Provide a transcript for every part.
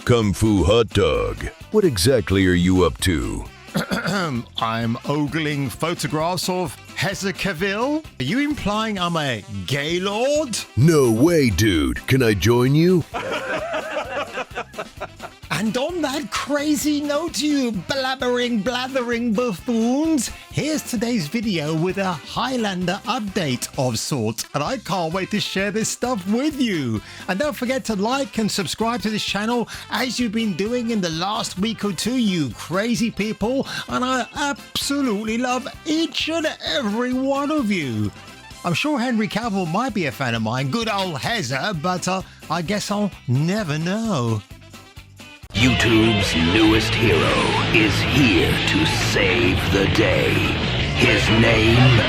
Kung Fu Hot Dog, what exactly are you up to? I'm ogling photographs of CAVILL. Are you implying I'm a gay lord? No way, dude. Can I join you? And on that crazy note, you blathering buffoons, here's today's video with a Highlander update of sorts. And I can't wait to share this stuff with you. And don't forget to like and subscribe to this channel as you've been doing in the last week or two, you crazy people. And I absolutely love each and every one of you. I'm sure Henry Cavill might be a fan of mine, good old Hezza, but I guess I'll never know. YouTube's newest hero is here to save the day. His name,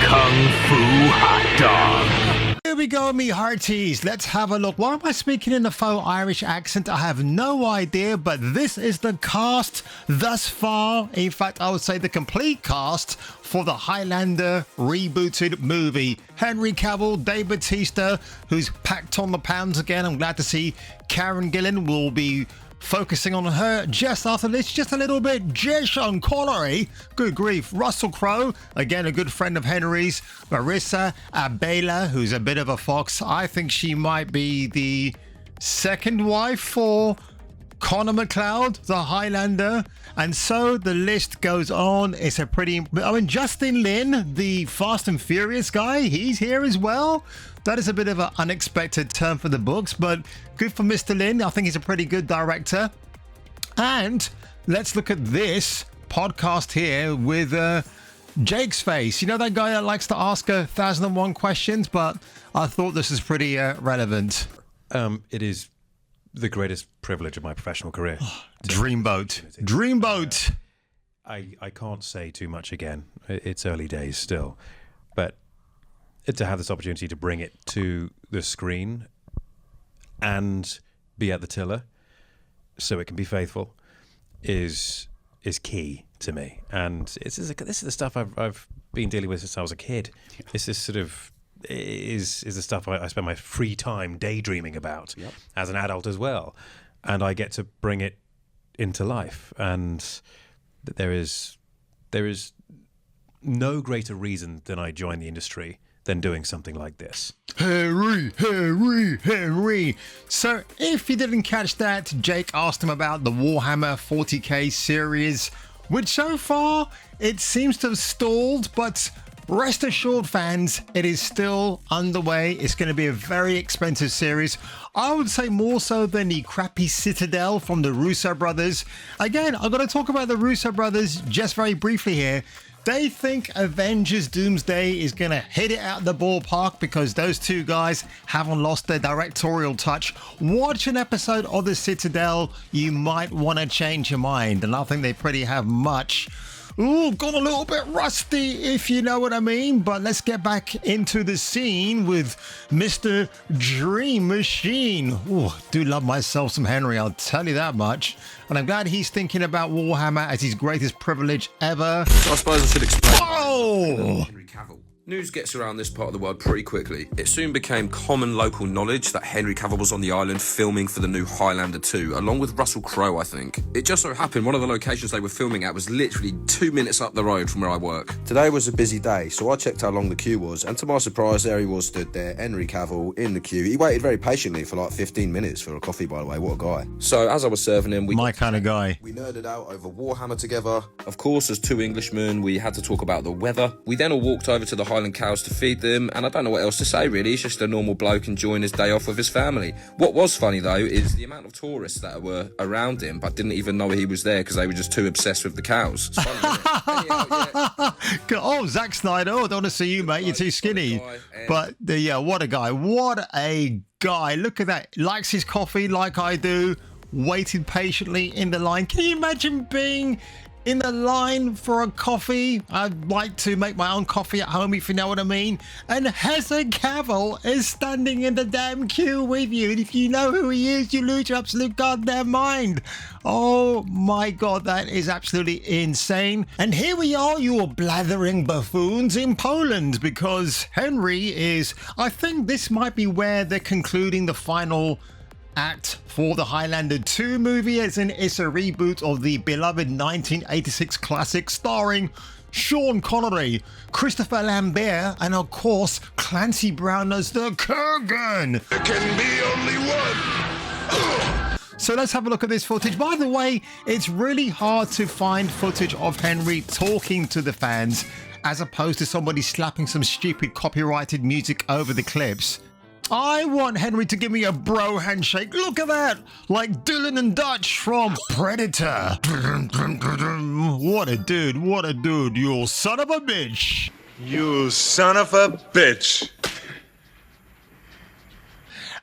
Kung Fu Hot Dog. Here we go, me hearties. Let's have a look. Why am I speaking in a faux Irish accent? I have no idea, but this is the cast thus far. In fact, I would say the complete cast for the Highlander rebooted movie. Henry Cavill, Dave Bautista, who's packed on the pounds again. I'm glad to see Karen Gillan will be focusing on her just after this, just a little bit. Jason Connery, good grief. Russell Crowe, again a good friend of Henry's. Marissa Abela, who's a bit of a fox. I think she might be the second wife for Connor McLeod, the Highlander. And so the list goes on. It's a pretty... I mean, Justin Lin, the Fast and Furious guy, he's here as well. That is a bit of an unexpected turn for the books, but good for Mr. Lin. I think he's a pretty good director. And let's look at this podcast here with Jake's face. You know that guy that likes to ask 1,001 questions, but I thought this is pretty relevant. It is the greatest privilege of my professional career. Dreamboat. I can't say too much again. It's early days still, but to have this opportunity to bring it to the screen and be at the tiller so it can be faithful is key to me. And this is the stuff I've been dealing with since I was a kid. This is sort of is the stuff I spend my free time daydreaming about as an adult as well. And I get to bring it into life. And there is no greater reason than I joined the industry than doing something like this. Henry. So if you didn't catch that, Jake asked him about the Warhammer 40k series, which so far it seems to have stalled, but rest assured fans, it is still underway. It's going to be a very expensive series. I would say more so than the crappy Citadel from the Russo brothers. Again, I'm going to talk about the Russo brothers just very briefly here. They think Avengers Doomsday is going to hit it out the ballpark because those two guys haven't lost their directorial touch. Watch an episode of the Citadel. You might want to change your mind. And I think they pretty have much. Ooh, got a little bit rusty, if you know what I mean. But let's get back into the scene with Mr. Dream Machine. Ooh, do love myself some Henry, I'll tell you that much. And I'm glad he's thinking about Warhammer as his greatest privilege ever. So I suppose I should explain. Oh! Henry Cavill. News gets around this part of the world pretty quickly. It soon became common local knowledge that Henry Cavill was on the island filming for the new Highlander 2, along with Russell Crowe, I think. It just so happened one of the locations they were filming at was literally 2 minutes up the road from where I work. Today was a busy day, so I checked how long the queue was, and to my surprise, there he was stood there, Henry Cavill, in the queue. He waited very patiently for like 15 minutes for a coffee, by the way. What a guy. So as I was serving him, My kind of guy. We nerded out over Warhammer together. Of course, as two Englishmen, we had to talk about the weather. We then all walked over to the Highland cows to feed them, and I don't know what else to say really. He's just a normal bloke enjoying his day off with his family. What was funny though is the amount of tourists that were around him but didn't even know he was there because they were just too obsessed with the cows. It's funny, isn't it? Oh, Zack Snyder. Oh, I don't want to see you, mate. You're too skinny. But yeah, what a guy. What a guy. Look at that. Likes his coffee like I do. Waited patiently in the line. Can you imagine being in the line for a coffee? I'd like to make my own coffee at home, if you know what I mean. And Henry Cavill is standing in the damn queue with you. And if you know who he is, you lose your absolute goddamn mind. Oh my God, that is absolutely insane. And here we are, you blathering buffoons, in Poland, because Henry is, I think this might be where they're concluding the final act for the Highlander 2 movie, as in it's a reboot of the beloved 1986 classic starring Sean Connery, Christopher Lambert, and of course Clancy Brown as the Kurgan. There can be only one. So let's have a look at this footage. By the way, it's really hard to find footage of Henry talking to the fans as opposed to somebody slapping some stupid copyrighted music over the clips. I want Henry to give me a bro handshake. Look at that! Like Dylan and Dutch from Predator. What a dude, what a dude, you son of a bitch. You son of a bitch.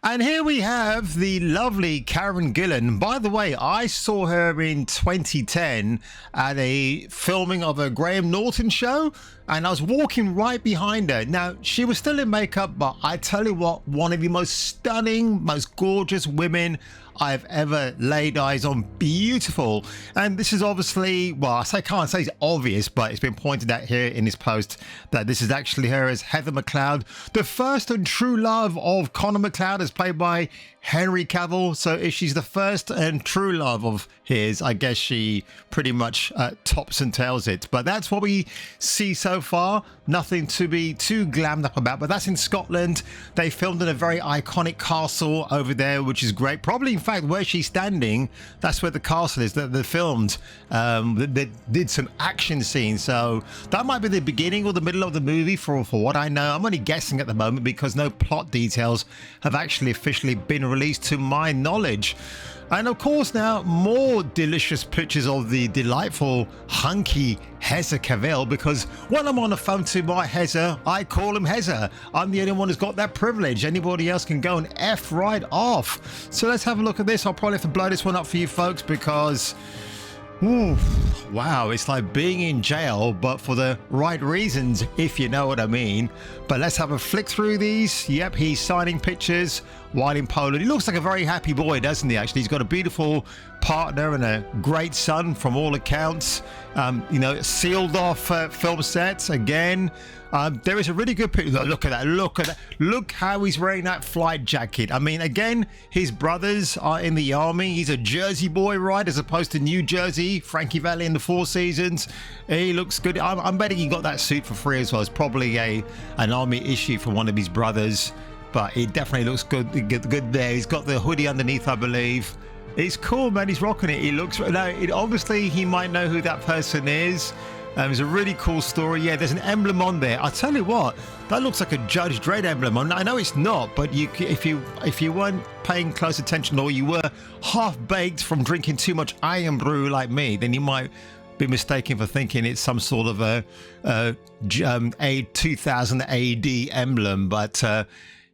And here we have the lovely Karen Gillan. By the way, I saw her in 2010 at a filming of a Graham Norton show, and I was walking right behind her. Now, she was still in makeup, but I tell you what, one of the most stunning, most gorgeous women I've ever laid eyes on. Beautiful. And this is obviously, well, I can't say it's obvious, but it's been pointed out here in this post that this is actually her as Heather McLeod, the first and true love of Connor McLeod, as played by Henry Cavill. So if she's the first and true love of his, I guess she pretty much tops and tails it. But that's what we see so far. Nothing to be too glammed up about, but that's in Scotland. They filmed in a very iconic castle over there, which is great. Probably, in fact, where she's standing, that's where the castle is that they filmed. They did some action scenes, so that might be the beginning or the middle of the movie for what I know. I'm only guessing at the moment because no plot details have actually officially been released to my knowledge. And of course now more delicious pictures of the delightful hunky Heza CAVILL, because when I'm on the phone to my Heza, I call him Heza. I'm the only one who's got that privilege. Anybody else can go and F right off. So let's have a look at this. I'll probably have to blow this one up for you folks because ooh, wow, it's like being in jail, but for the right reasons, if you know what I mean. But let's have a flick through these. Yep, he's signing pictures while in Poland. He looks like a very happy boy, doesn't he, actually? He's got a beautiful partner and a great son from all accounts. You know, sealed off film sets again. There is a really good picture. Look at that. Look at that. Look how he's wearing that flight jacket. I mean, again, his brothers are in the army. He's a Jersey boy, right? As opposed to New Jersey, Frankie Valli in the Four Seasons. He looks good. I'm betting he got that suit for free as well. It's probably an army issue from one of his brothers. But it definitely looks good there. He's got the hoodie underneath, I believe. It's cool, man. He's rocking it. He looks... Now, obviously, he might know who that person is. It's a really cool story. Yeah, there's an emblem on there. I tell you what, that looks like a Judge Dredd emblem. I know it's not, but if you weren't paying close attention, or you were half-baked from drinking too much iron brew like me, then you might be mistaken for thinking it's some sort of a 2000 AD emblem. But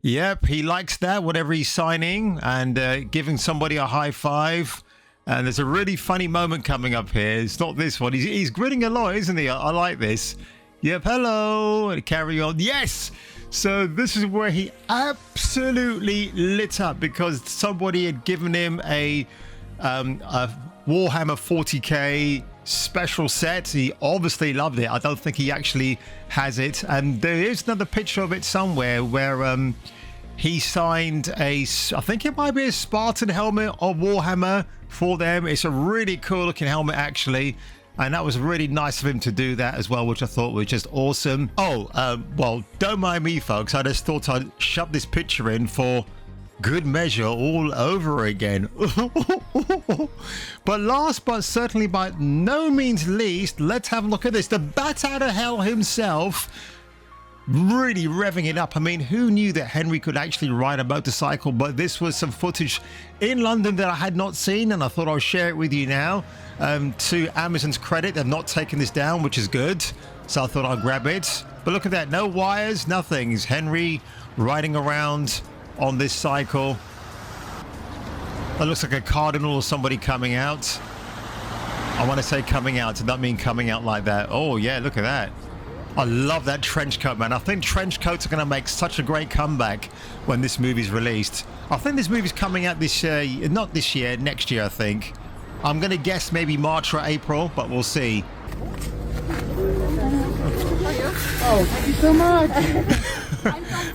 yep, he likes that, whatever he's signing, and giving somebody a high five. And there's a really funny moment coming up here. It's not this one. He's grinning a lot, isn't he? I like this. Yep, hello. And carry on. Yes! So this is where he absolutely lit up because somebody had given him a Warhammer 40k special set. He obviously loved it. I don't think he actually has it. And there is another picture of it somewhere where he signed I think it might be a Spartan helmet of Warhammer for them. It's a really cool looking helmet, actually. And that was really nice of him to do that as well, which I thought was just awesome. Oh, well, don't mind me, folks. I just thought I'd shove this picture in for good measure all over again. But last but certainly by no means least, let's have a look at this. The bat out of hell himself, really revving it up. I mean, who knew that Henry could actually ride a motorcycle? But this was some footage in London that I had not seen, and I thought I'll share it with you now. To Amazon's credit, they've not taken this down, which is good. So I thought I'll grab it. But look at that, no wires, nothing. It's Henry riding around on this cycle. That looks like a cardinal or somebody coming out. I want to say coming out, does not mean coming out like that. Oh yeah, look at that. I love that trench coat, man. I think trench coats are going to make such a great comeback when this movie's released. I think this movie's coming out this year, not this year, next year, I think. I'm going to guess maybe March or April, but we'll see. Oh, thank you so much.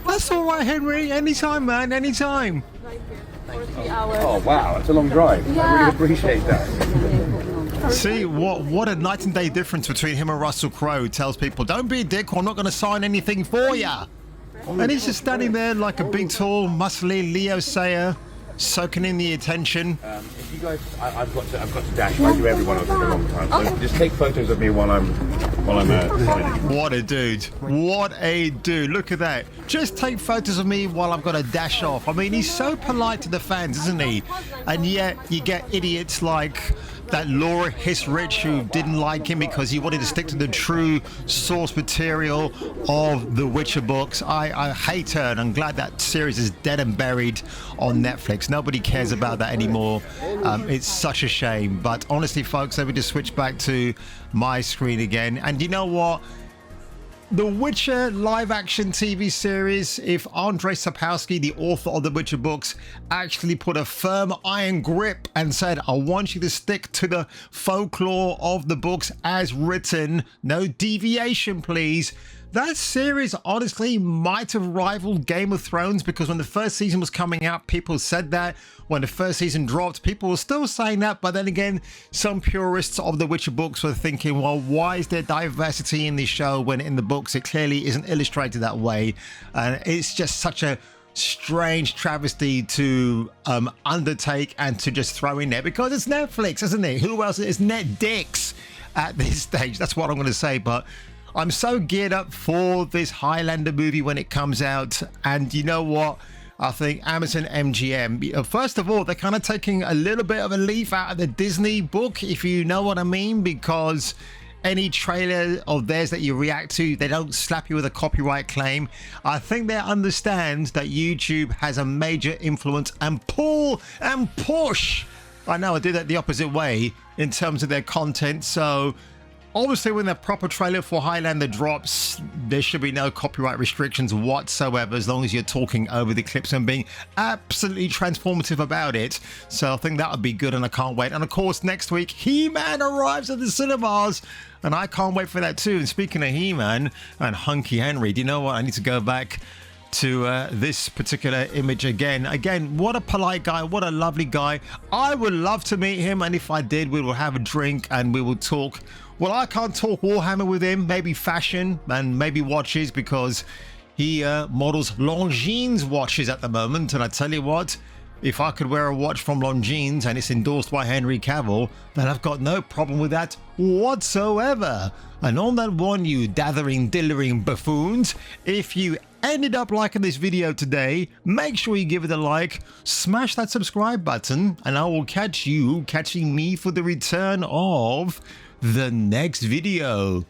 That's all right, Henry. Anytime, man. Anytime. for 3 hours. Oh wow, that's a long drive. I Yeah. really appreciate that. See, what a night and day difference between him and Russell Crowe. Tells people, don't be a dick or I'm not going to sign anything for ya. And he's just standing there like a big, tall, muscly Leo Sayer, soaking in the attention. If you guys, I've got to dash. I do everyone else at the wrong time. So just take photos of me while I'm signing. What a dude. What a dude. Look at that. Just take photos of me while I've got to dash off. I mean, he's so polite to the fans, isn't he? And yet you get idiots like that Laura Hisrich who didn't like him because he wanted to stick to the true source material of the Witcher books. I hate her, and I'm glad that series is dead and buried on Netflix. Nobody cares about that anymore. It's such a shame. But honestly, folks, let me just switch back to my screen again. And you know what? The Witcher live-action TV series, if Andrzej Sapkowski, the author of the Witcher books, actually put a firm iron grip and said, I want you to stick to the folklore of the books as written, no deviation, please. That series honestly might have rivaled Game of Thrones, because when the first season was coming out, people said that. When the first season dropped, people were still saying that. But then again, some purists of the Witcher books were thinking, well, why is there diversity in this show when in the books it clearly isn't illustrated that way? And it's just such a strange travesty to undertake and to just throw in there, because it's Netflix, isn't it? Who else is net dicks at this stage? That's what I'm going to say. But I'm so geared up for this Highlander movie when it comes out. And you know what? I think Amazon MGM, first of all, they're kind of taking a little bit of a leaf out of the Disney book, if you know what I mean, because any trailer of theirs that you react to, they don't slap you with a copyright claim. I think they understand that YouTube has a major influence and pull and push. I know I do that the opposite way in terms of their content. So obviously, when the proper trailer for Highlander drops, there should be no copyright restrictions whatsoever, as long as you're talking over the clips and being absolutely transformative about it. So I think that would be good, and I can't wait. And of course, next week, He-Man arrives at the cinemas, and I can't wait for that too. And speaking of He-Man and Hunky Henry, do you know what? I need to go back to this particular image again. What a polite guy, what a lovely guy. I would love to meet him, and if I did, we will have a drink and we will talk. Well, I can't talk Warhammer with him, maybe fashion and maybe watches, because he models Longines watches at the moment. And I tell you what, if I could wear a watch from Longines and it's endorsed by Henry Cavill, then I've got no problem with that whatsoever. And on that one, you dithering buffoons, if you ended up liking this video today, make sure you give it a like, smash that subscribe button, and I will catch you catching me for the return of the next video.